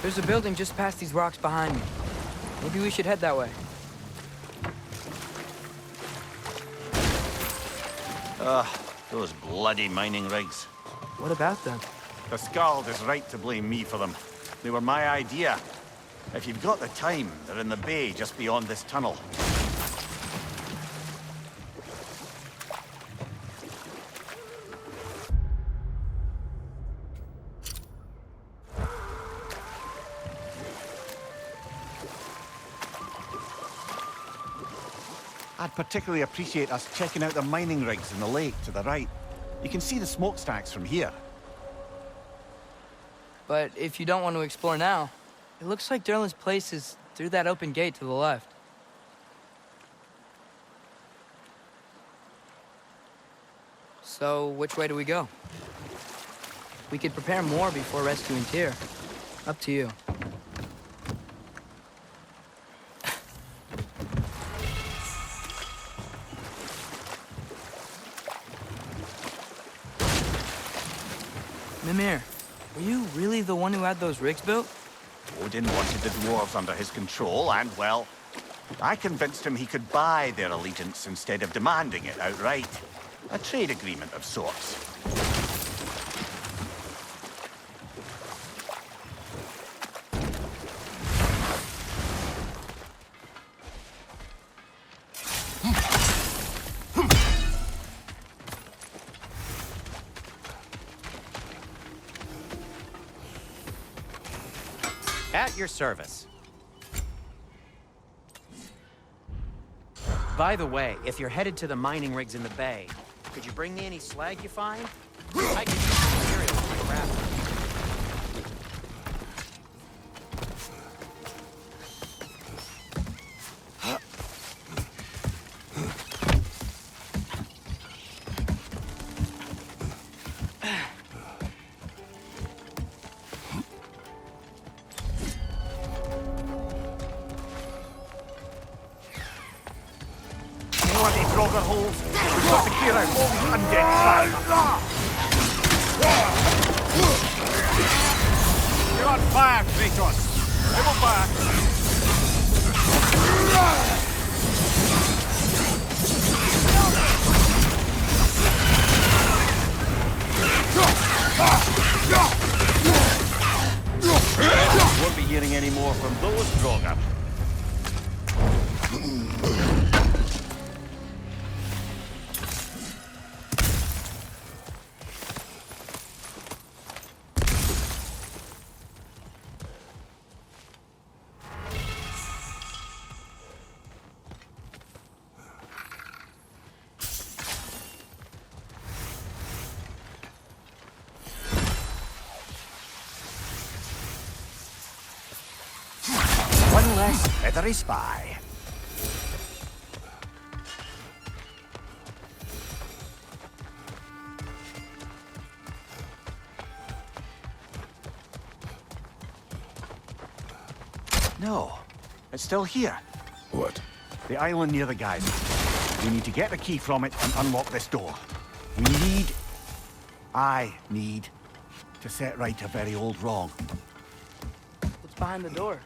There's a building just past these rocks behind me. Maybe we should head that way. Those bloody mining rigs. What about them? The Skald is right to blame me for them. They were my idea. If you've got the time, they're in the bay just beyond this tunnel. I'd particularly appreciate us checking out the mining rigs in the lake to the right. You can see the smokestacks from here. But if you don't want to explore now, it looks like Derlin's place is through that open gate to the left. So, which way do we go? We could prepare more before rescuing Tyr. Up to you. Mimir, were you really the one who had those rigs built? Odin wanted the dwarves under his control, and, well, I convinced him he could buy their allegiance instead of demanding it outright. A trade agreement of sorts. At your service. By the way, if you're headed to the mining rigs in the bay, could you bring me any slag you find? I could use some material for my craft. Auger holes. We've got to clear out all these undead slabs. You're on fire, Kratos. Double back. Won't be hearing any more from those Draugr. One less feathery spy. No, it's still here. What? The island near the geyser. We need to get the key from it and unlock this door. I need to set right a very old wrong. What's behind the door?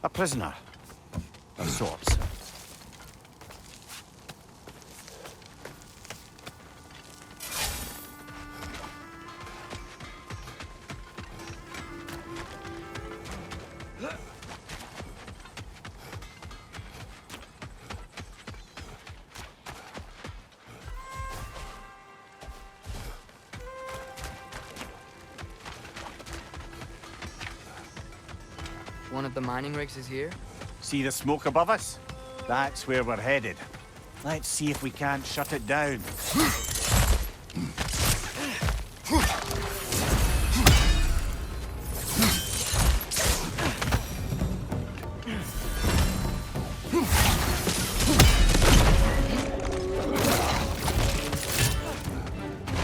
A prisoner of sorts. One of the mining rigs is here? See the smoke above us? That's where we're headed. Let's see if we can't shut it down.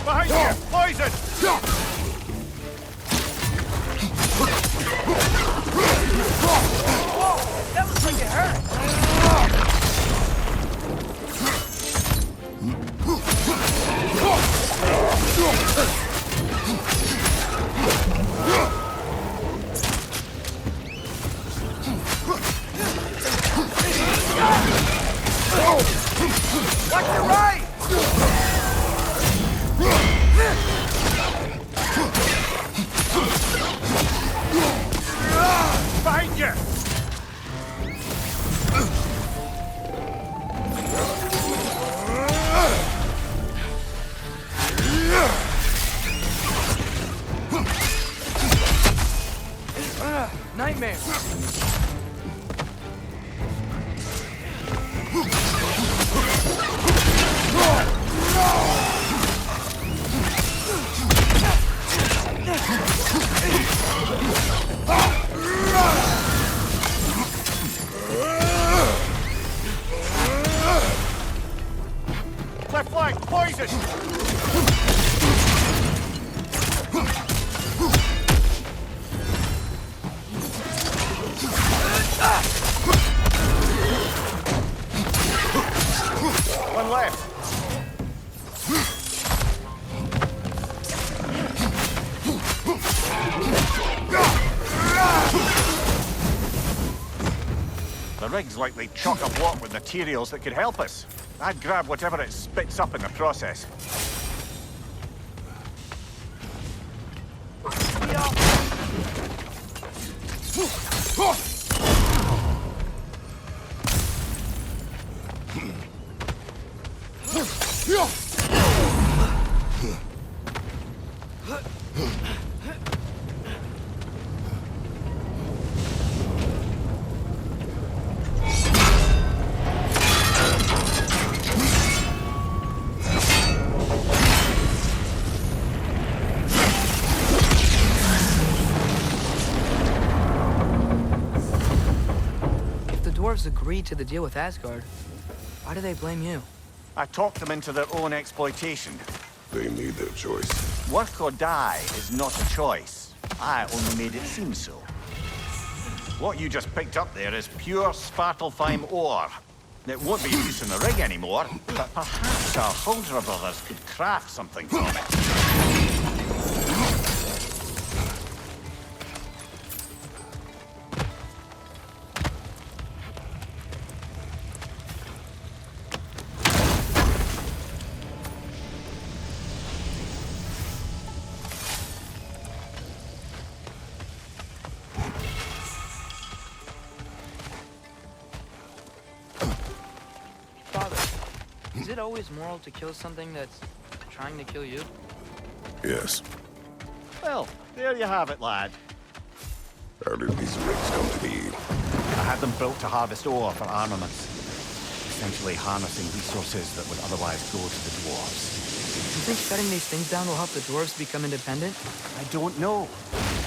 Behind you! Poison! That looks like it hurt! I'm poisoned! One left. The rig's likely chock-a-block with materials that could help us. I'd grab whatever it spits up in the process. Dwarves agreed to the deal with Asgard. Why do they blame you? I talked them into their own exploitation. They made their choice. Work or die is not a choice. I only made it seem so. What you just picked up there is pure Svartalfheim ore. It won't be use in the rig anymore, but perhaps our Huldra brothers could craft something from it. Is it always moral to kill something that's trying to kill you? Yes. Well, there you have it, lad. How did these rigs come to be? I had them built to harvest ore for armaments. Essentially harnessing resources that would otherwise go to the dwarves. You think shutting these things down will help the dwarves become independent? I don't know,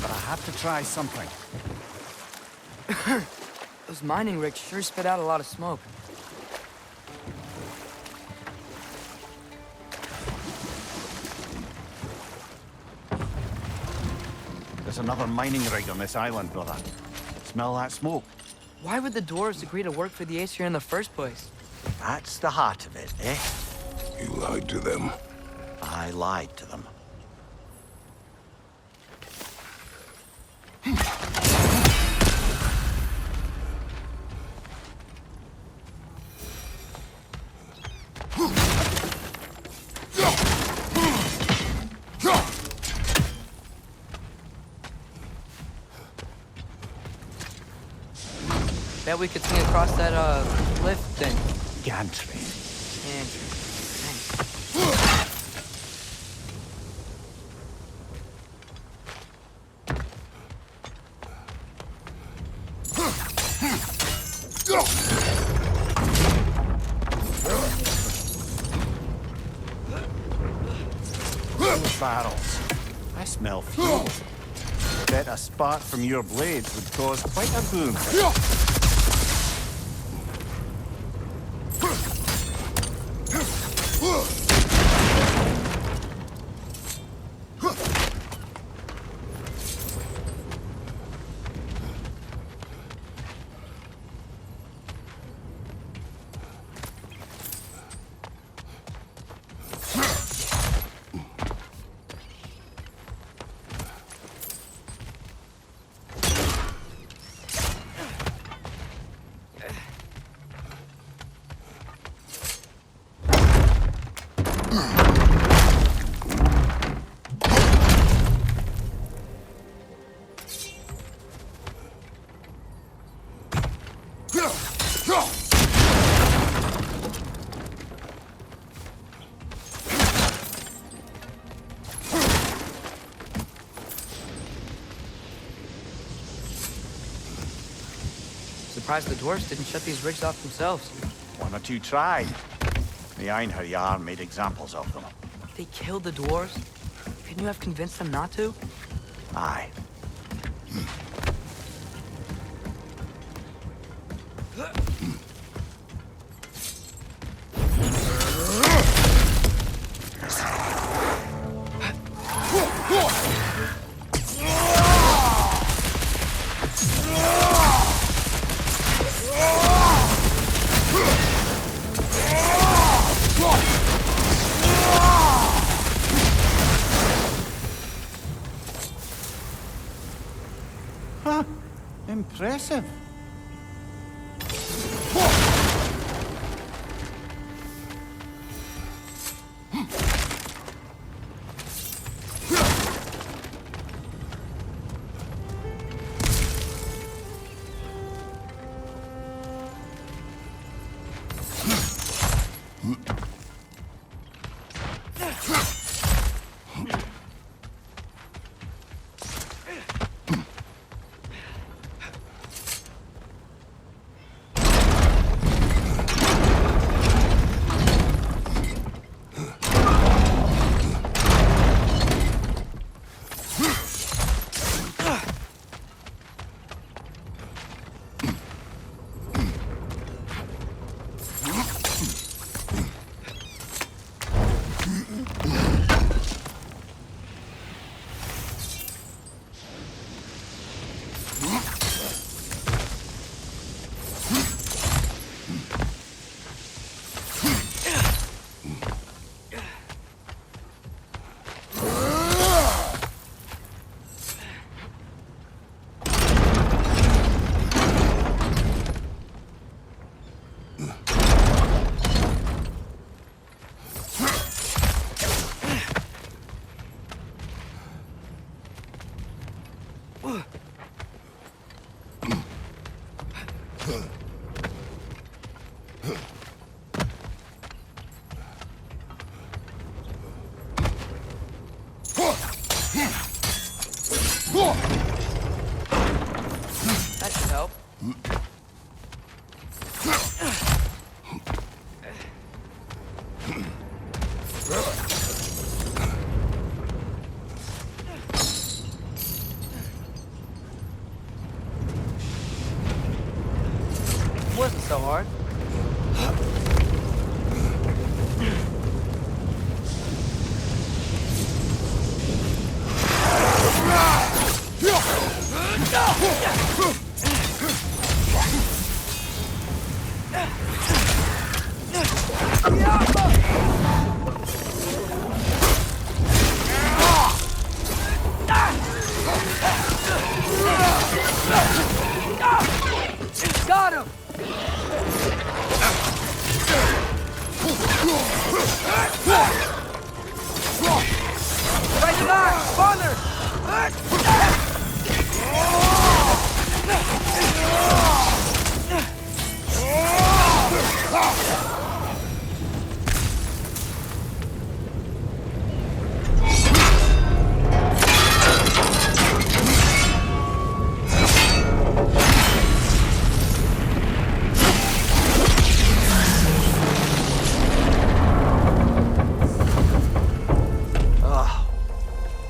but I have to try something. Those mining rigs sure spit out a lot of smoke. There's another mining rig on this island, brother. Smell that smoke? Why would the dwarves agree to work for the Aesir in the first place? That's the heart of it, eh? You lied to them. I lied to them. Bet we could swing across that, cliff thing. Gantry. And thanks. Those barrels. I smell fuel. Bet a spark from your blades would cause quite a boom. Surprised the dwarves didn't shut these rigs off themselves. One or two tried. The Einherjar made examples of them. They killed the dwarves? Couldn't you have convinced them not to? Aye. Impressive. That should help. Wasn't so hard. Got him! Right back! Farther!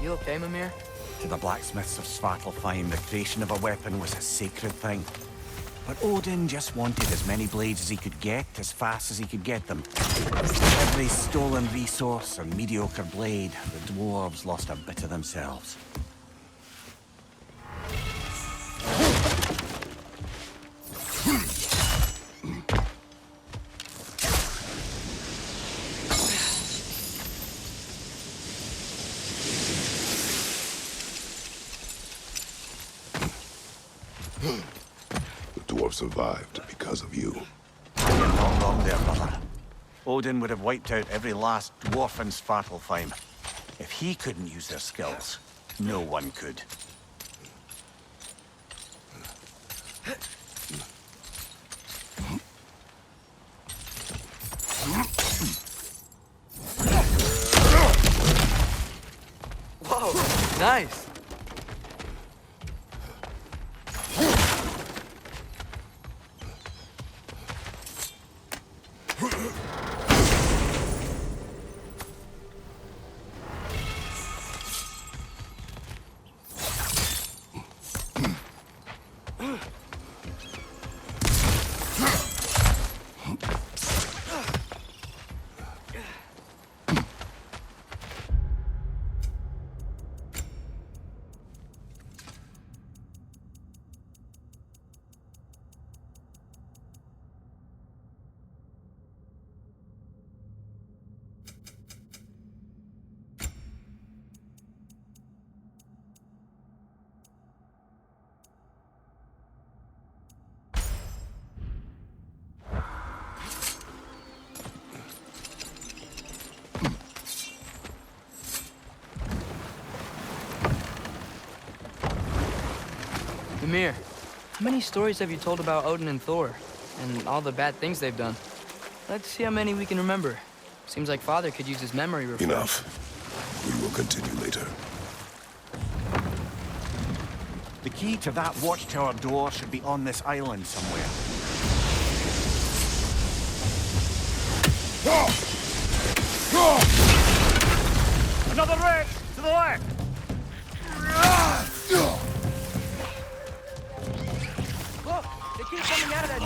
You okay, Mimir? To the blacksmiths of Svartalfheim, the creation of a weapon was a sacred thing. But Odin just wanted as many blades as he could get, as fast as he could get them. Every stolen resource and mediocre blade, the dwarves lost a bit of themselves. The dwarf survived because of you. You're not wrong there, brother. Odin would have wiped out every last dwarf in Svartalfheim. If he couldn't use their skills, no one could. Whoa, nice. Ymir, how many stories have you told about Odin and Thor? And all the bad things they've done? Let's see how many we can remember. Seems like Father could use his memory refresh. Enough. We will continue later. The key to that watchtower door should be on this island somewhere. Another wreck! To the left! Look! They keep coming out of that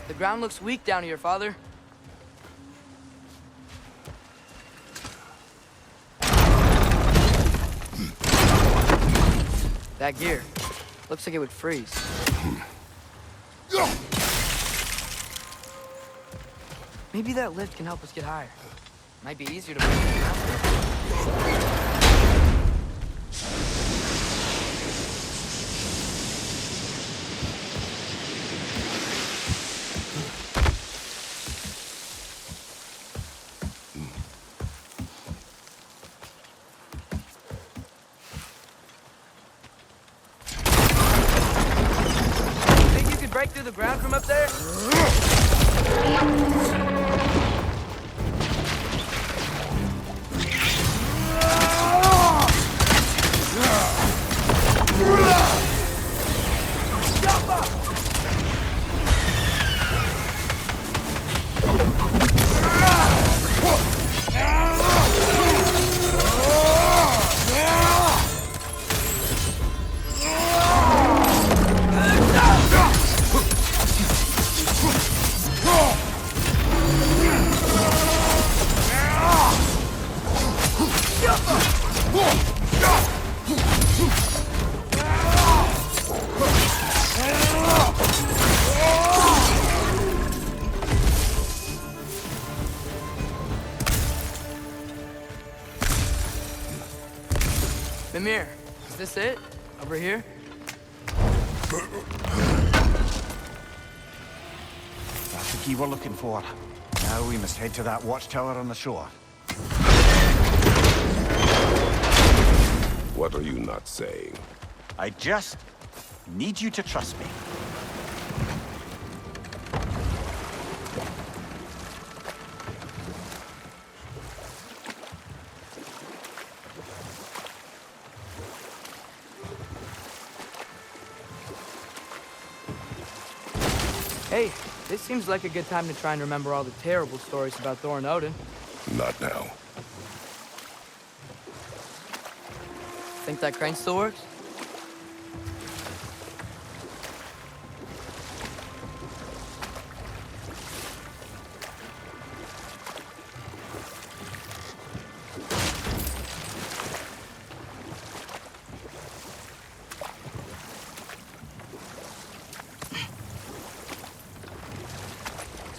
The ground looks weak down here, Father. That gear. Looks like it would freeze. Maybe that lift can help us get higher. Might be easier to break the ground. Think you could break through the ground from up there? Ymir, is this it? Over here? That's the key we're looking for. Now we must head to that watchtower on the shore. What are you not saying? I just need you to trust me. Hey, this seems like a good time to try and remember all the terrible stories about Thor and Odin. Not now. Think that crane still works?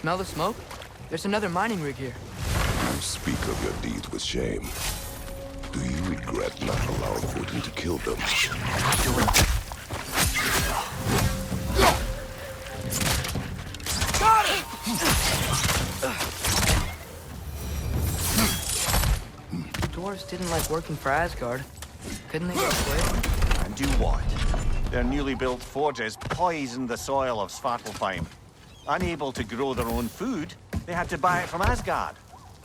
Smell the smoke? There's another mining rig here. You speak of your deeds with shame. Do you regret not allowing Odin to kill them? Got it! The dwarves didn't like working for Asgard. Couldn't they just quit? And do what? Their newly built forges poisoned the soil of Svartalfheim. Unable to grow their own food, they had to buy it from Asgard.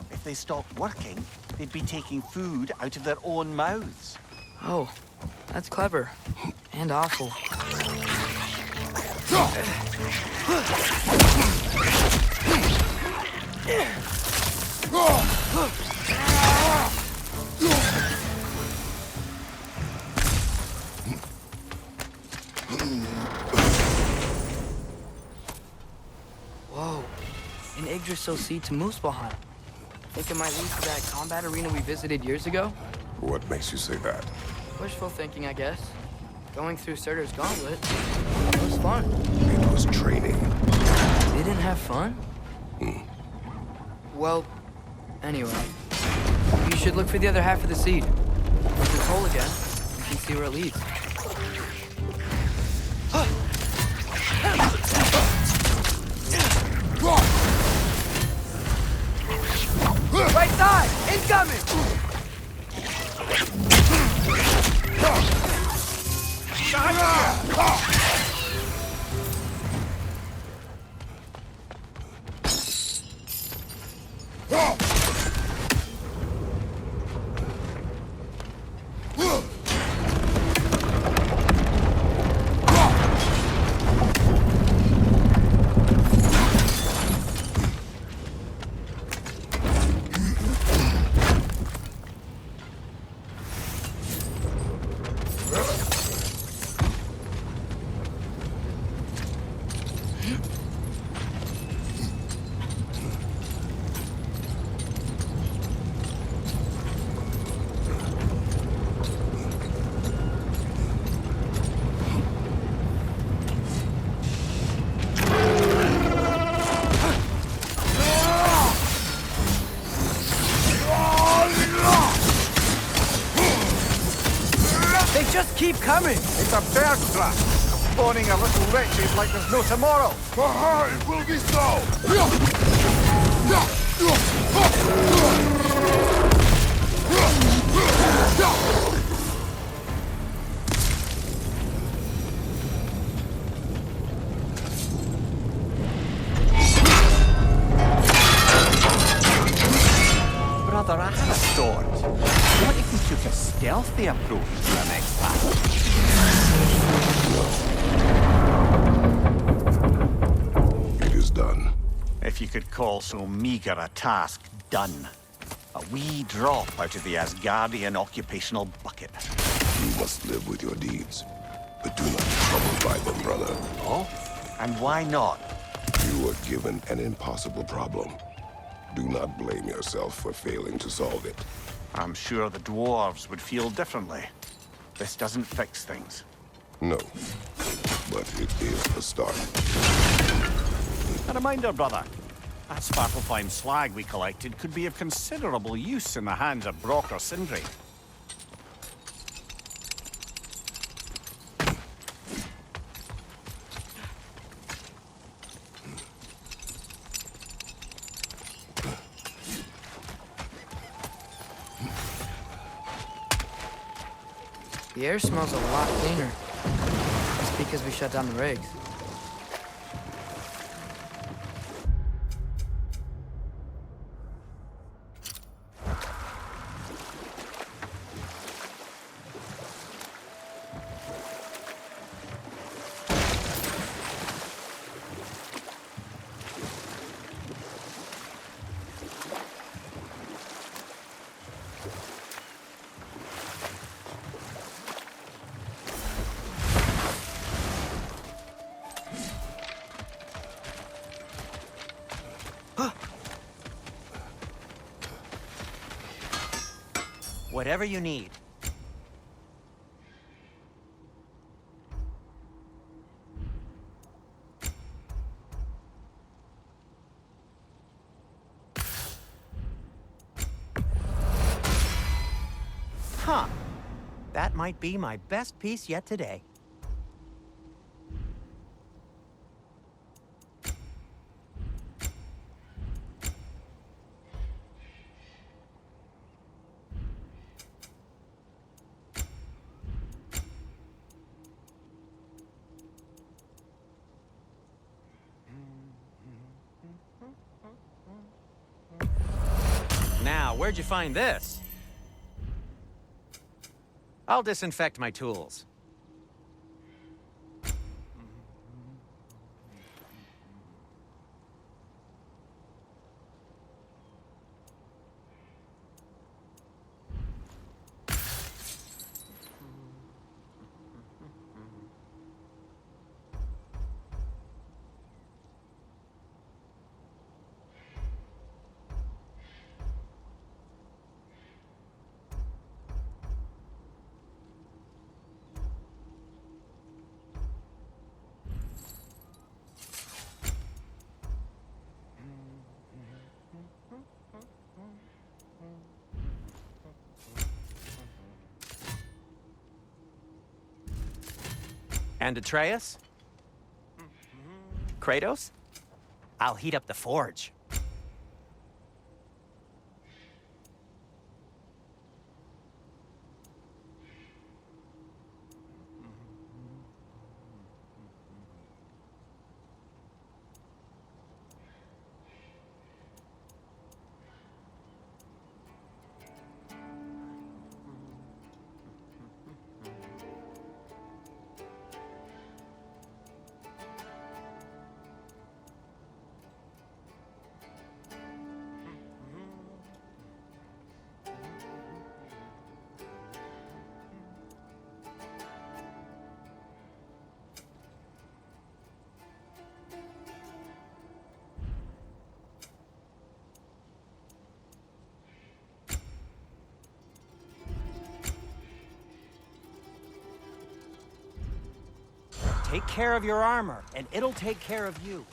If they stopped working, they'd be taking food out of their own mouths. Oh, that's clever. And awful. Whoa, an Yggdrasil seed to Muspelheim. Think it might lead to that combat arena we visited years ago? What makes you say that? Wishful thinking, I guess. Going through Surtur's gauntlet was fun. It was training. Didn't have fun? Well, anyway. You should look for the other half of the seed. If it's whole again, you can see where it leads. Right side! Incoming! They just keep coming! It's a bird trap! Spawning a little wretches like there's no tomorrow! It will be so! Brother, I have a thought. What if we took a stealthy approach to the next battle? It is done. If you could call so meager a task done. A wee drop out of the Asgardian occupational bucket. You must live with your deeds. But do not be troubled by them, brother. Oh? And why not? You were given an impossible problem. Do not blame yourself for failing to solve it. I'm sure the dwarves would feel differently. This doesn't fix things. No. But it is a start. A reminder, brother. That Svartalfheim slag we collected could be of considerable use in the hands of Brock or Sindri. The air smells a lot cleaner. It's because we shut down the rigs. Whatever you need. Huh. That might be my best piece yet today. Now, where'd you find this? I'll disinfect my tools. And Atreus? Kratos? I'll heat up the forge. Take care of your armor, and it'll take care of you.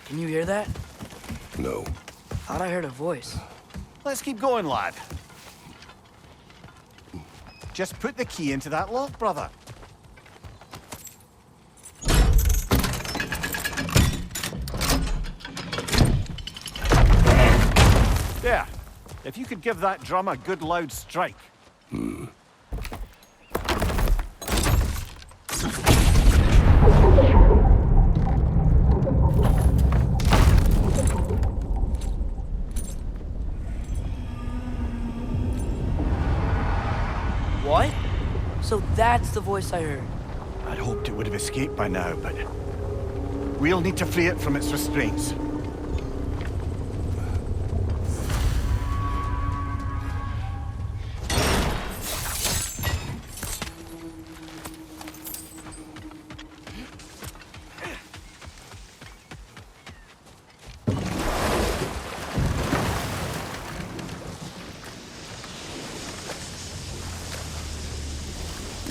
Can you hear that? No. Thought I heard a voice. Let's keep going, lad. Just put the key into that lock, brother. There. If you could give that drum a good loud strike. What? So that's the voice I heard. I'd hoped it would have escaped by now, but we'll need to free it from its restraints.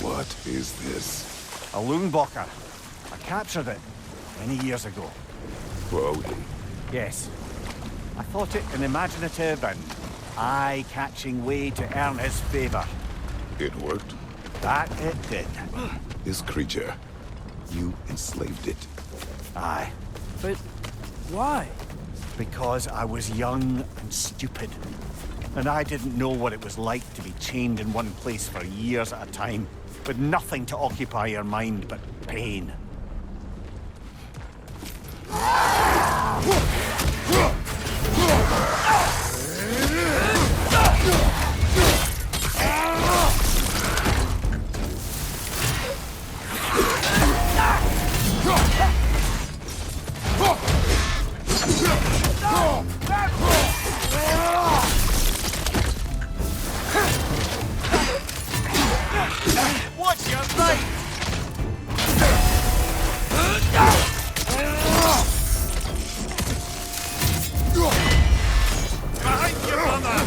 What is this? A Loonbocker. I captured it many years ago. For Odin. Yes. I thought it an imaginative and eye-catching way to earn his favor. It worked? That it did. This creature, you enslaved it. Aye. But why? Because I was young and stupid. And I didn't know what it was like to be chained in one place for years at a time, with nothing to occupy your mind but pain. Watch your right! Behind your mother!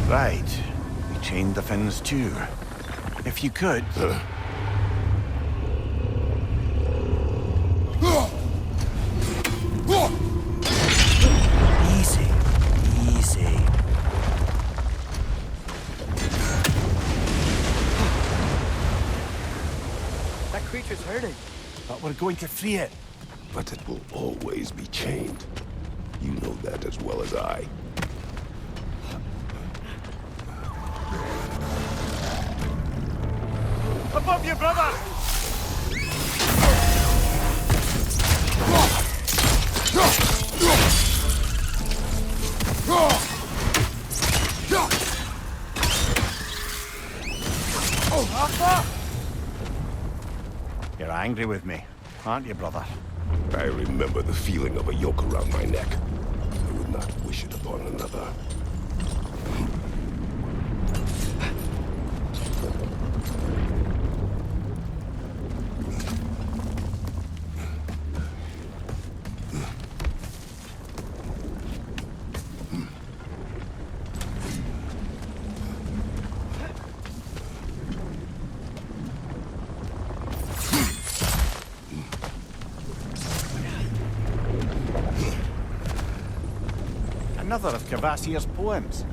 Right. We chained the fins too. If you could... Easy. Easy. That creature's hurting. But we're going to free it. But it will always be chained. You know that as well as I. Above you, brother! You're angry with me, aren't you, brother? I remember the feeling of a yoke around my neck. I would not wish it upon another. Another of Kvasir's poems.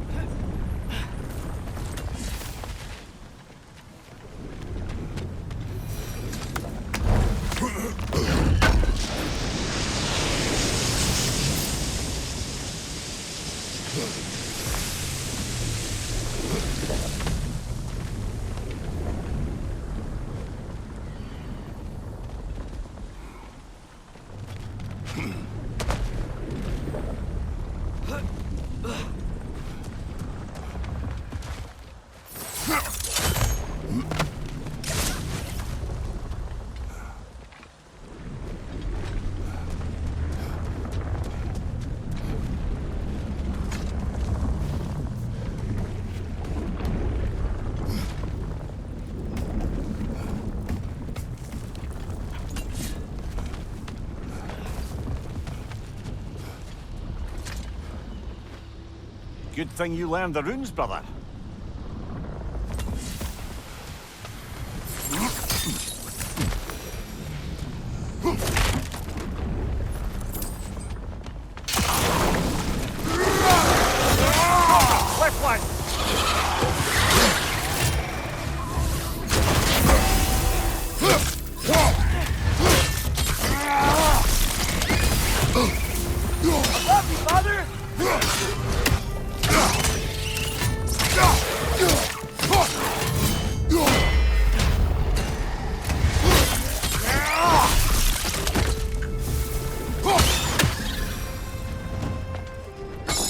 Good thing you learned the runes, brother. Left flank! Love you, Father!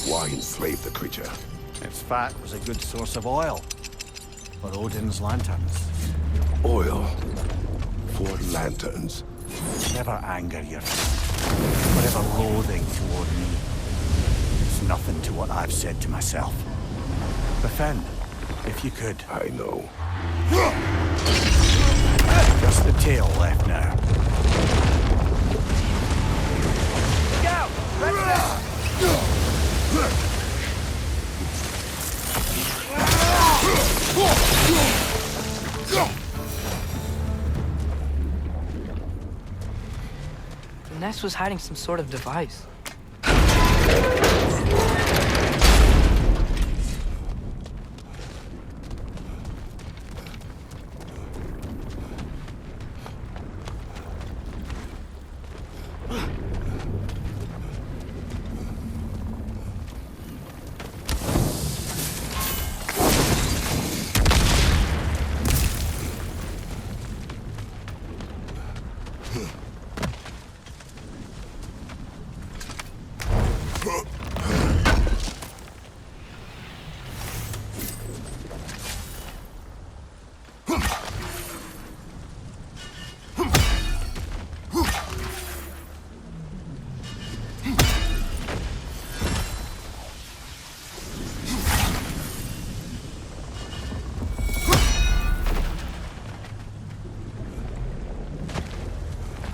Why enslave the creature? Its fat was a good source of oil for Odin's lanterns. Oil. For lanterns. Never anger your friend. Whatever loathing toward me. It's nothing to what I've said to myself. Defend, if you could. I know. Just the tail left now. Look out! Right The nest was hiding some sort of device.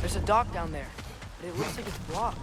There's a dock down there, but it looks like it's blocked.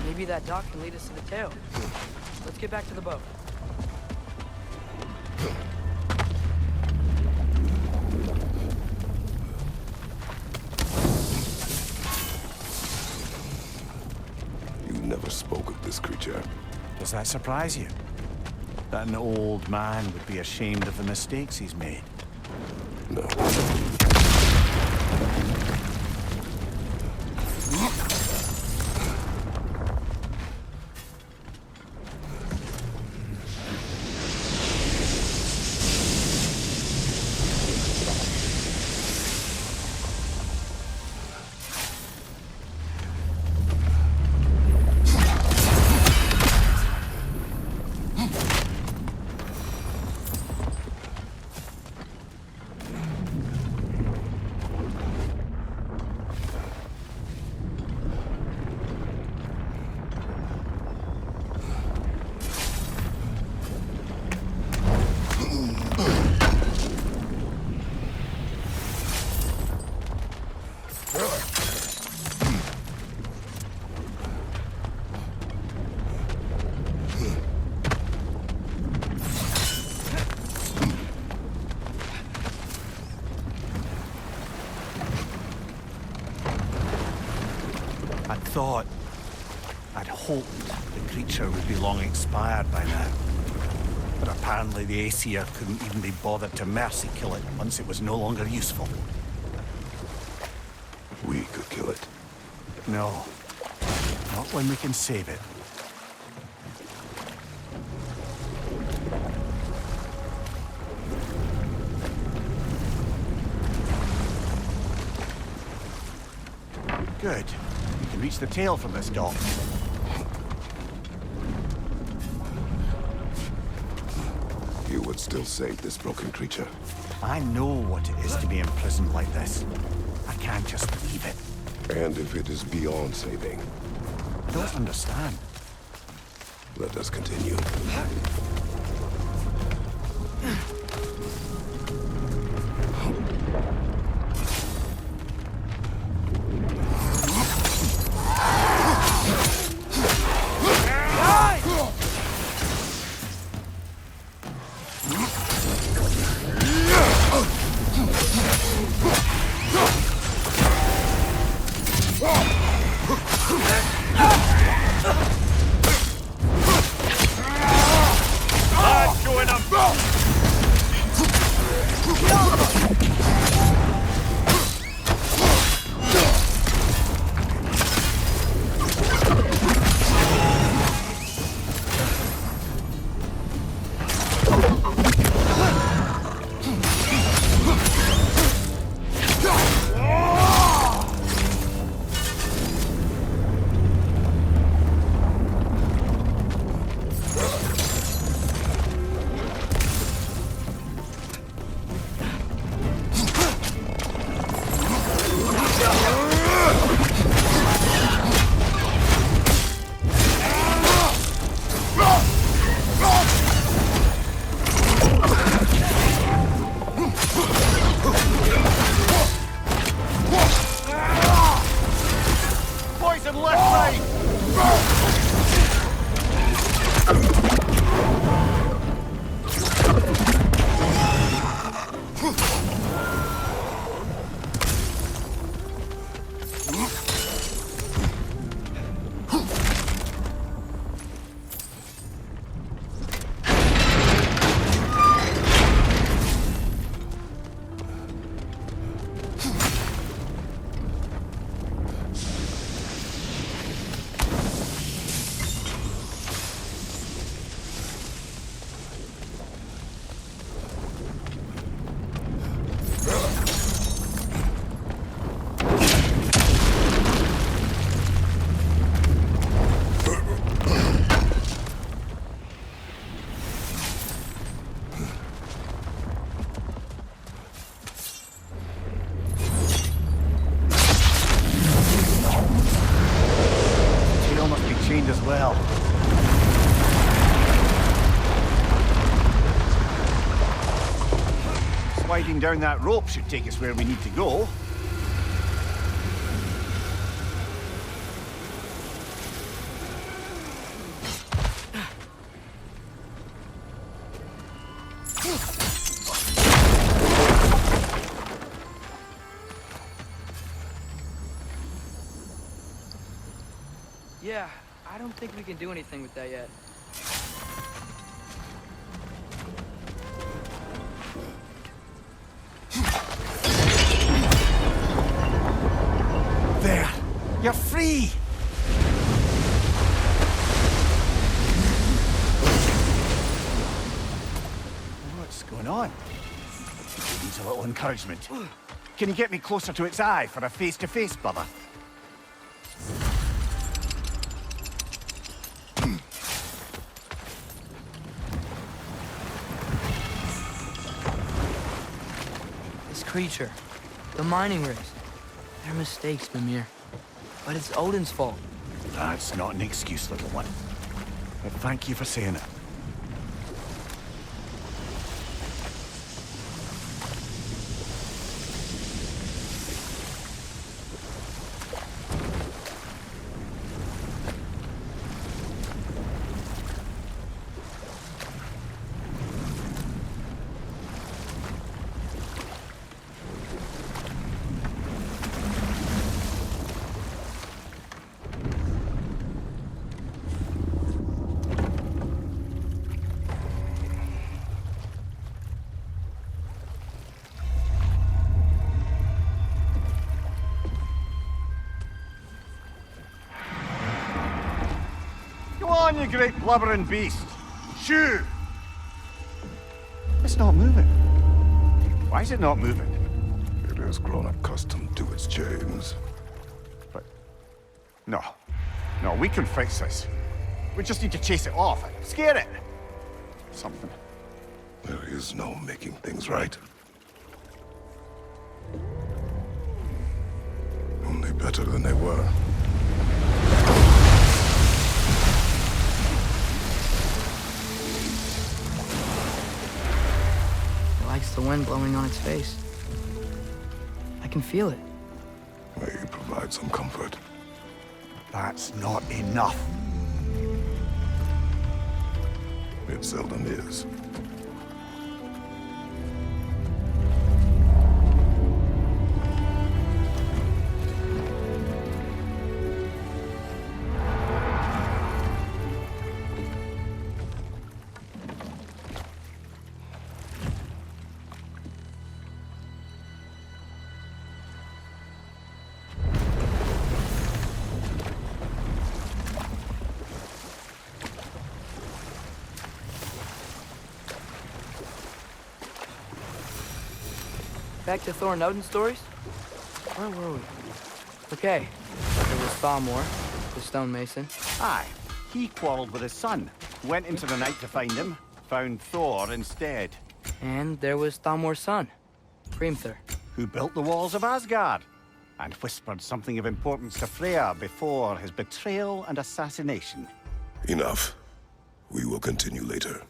Maybe that dock can lead us to the tail. Let's get back to the boat. You never spoke of this creature. Does that surprise you? That an old man would be ashamed of the mistakes he's made? No. I'd hoped the creature would be long expired by now. But apparently the Aesir couldn't even be bothered to mercy kill it once it was no longer useful. We could kill it. No. Not when we can save it. Good. We can reach the tail from this dock. You would still save this broken creature. I know what it is to be imprisoned like this. I can't just leave it. And if it is beyond saving, I don't understand. let us continue. As well. Sliding down that rope should take us where we need to go. Yeah, I don't think we can do anything with that yet. There! You're free! What's going on? It needs a little encouragement. Can you get me closer to its eye for a face-to-face, brother? This creature, the mining rigs, they're mistakes, Mimir. But it's Odin's fault. That's not an excuse, little one. But thank you for saying it. Go on, you great blubbering beast! Shoo! It's not moving. Why is it not moving? It has grown accustomed to its chains. But... No. No, we can fix this. We just need to chase it off. Scare it! Something. There is no making things right. Only better than they were. It likes the wind blowing on its face. I can feel it. May you provide some comfort. That's not enough. It seldom is. Back to Thor and Odin stories? Where were we? Okay, there was Thalmor, the stonemason. Aye. He quarreled with his son. Went into the night to find him. Found Thor instead. And there was Thalmor's son, Hrimthur. Who built the walls of Asgard. And whispered something of importance to Freya before his betrayal and assassination. Enough. We will continue later.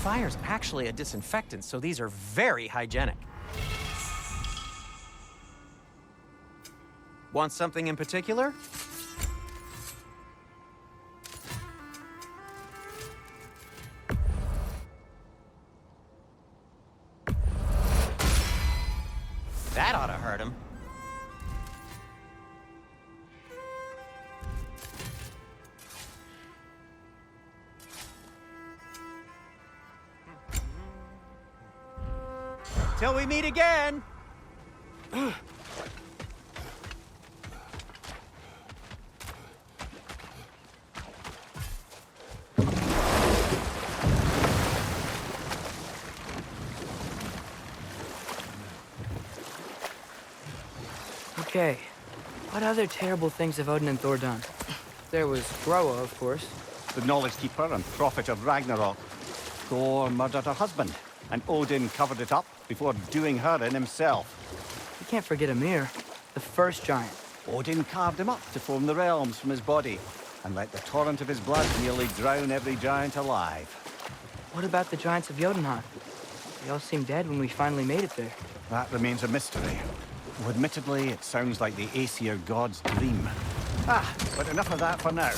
Fire's actually a disinfectant, so these are very hygienic. Want something in particular? That ought to hurt him. Till we meet again! Okay, what other terrible things have Odin and Thor done? There was Groa, of course. The knowledge keeper and prophet of Ragnarok. Thor murdered her husband, and Odin covered it up before doing her in himself. You can't forget Ymir, the first giant. Odin carved him up to form the realms from his body, and let the torrent of his blood nearly drown every giant alive. What about the giants of Jotunheim? They all seemed dead when we finally made it there. That remains a mystery. Though admittedly, it sounds like the Aesir god's dream. But enough of that for now.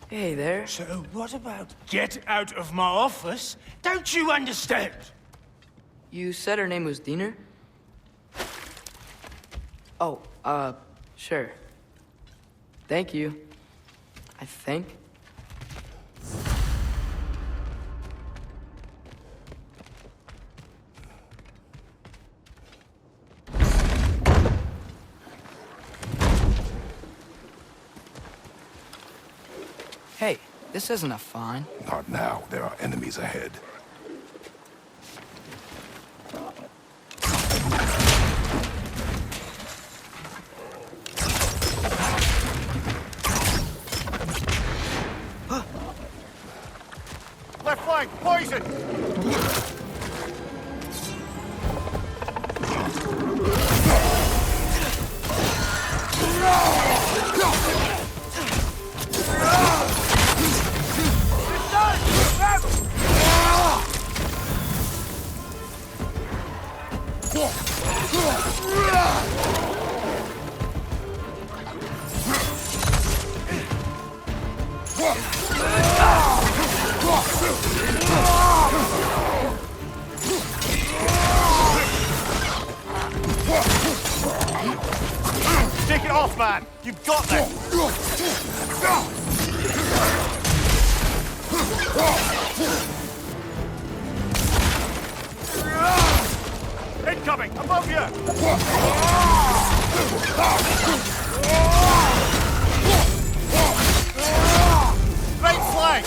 Hey there. So what about get out of my office? Don't you understand? You said her name was Diener? Oh, sure. Thank you. I think. Hey, this isn't a fine. Not now. There are enemies ahead. Left flank, poison! Take it off, man! You've got this! Incoming! Above you! Right flank!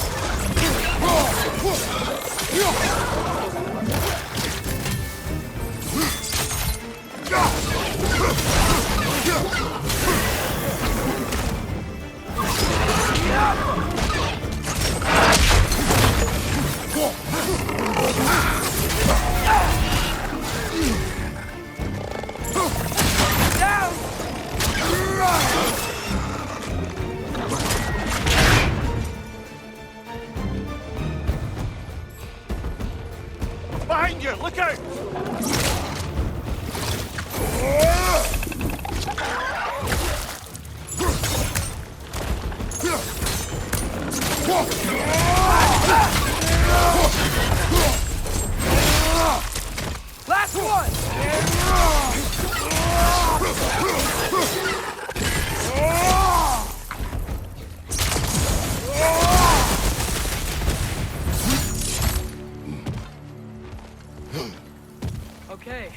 Behind you! Look out! Last one! Okay,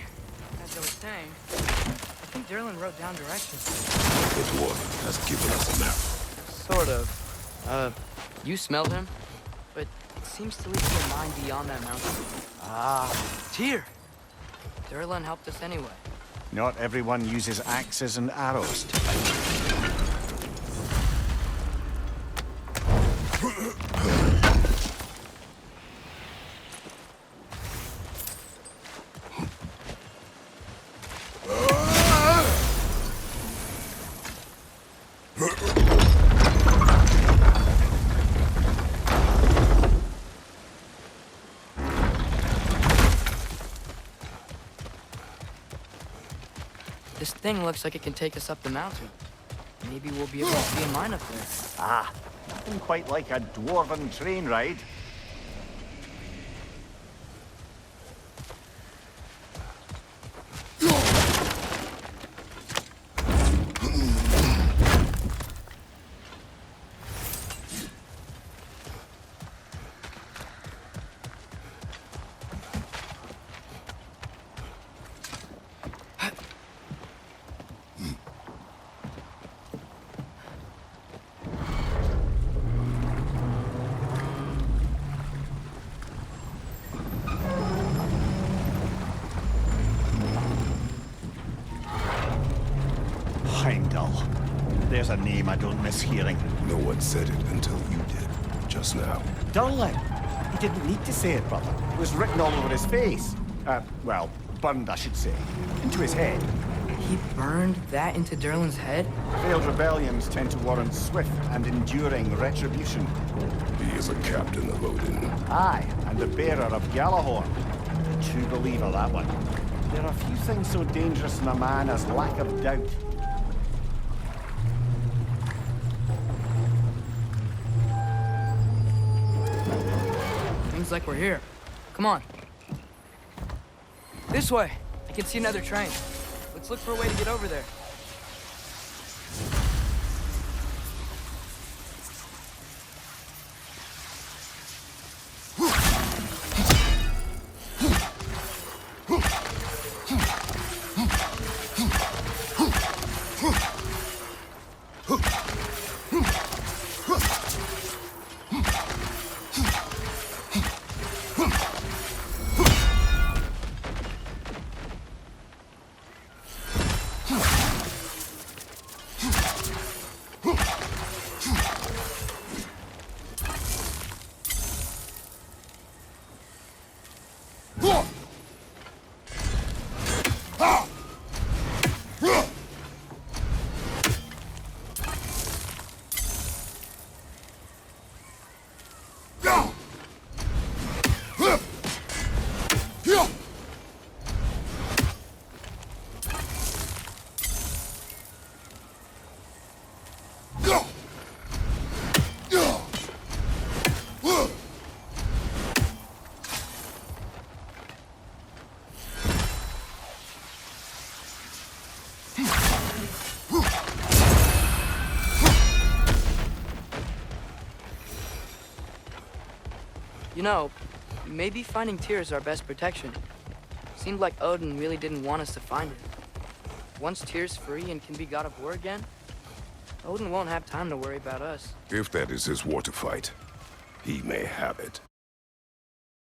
as I was saying, I think Derlin wrote down directions. This one has given us a map. Sort of. You smelled him? But it seems to lead to a mine beyond that mountain. It's here. Derlin helped us anyway. Not everyone uses axes and arrows to fight. This thing looks like it can take us up the mountain. Maybe we'll be able to see a mine up there. Nothing quite like a dwarven train ride. Heimdall. There's a name I don't miss hearing. No one said it until you did, just now. Durlin. He didn't need to say it, brother. It was written all over his face. Well, burned, I should say. Into his head. He burned that into Durlin's head? Failed rebellions tend to warrant swift and enduring retribution. He is a captain of Odin. Aye, and the bearer of Galahorn. A true believer, that one. There are few things so dangerous in a man as lack of doubt. Seems like we're here. Come on. This way. I can see another train. Let's look for a way to get over there. You know, maybe finding Tyr is our best protection. Seemed like Odin really didn't want us to find it. Once Tyr's free and can be god of war again, Odin won't have time to worry about us. If that is his war to fight, he may have it.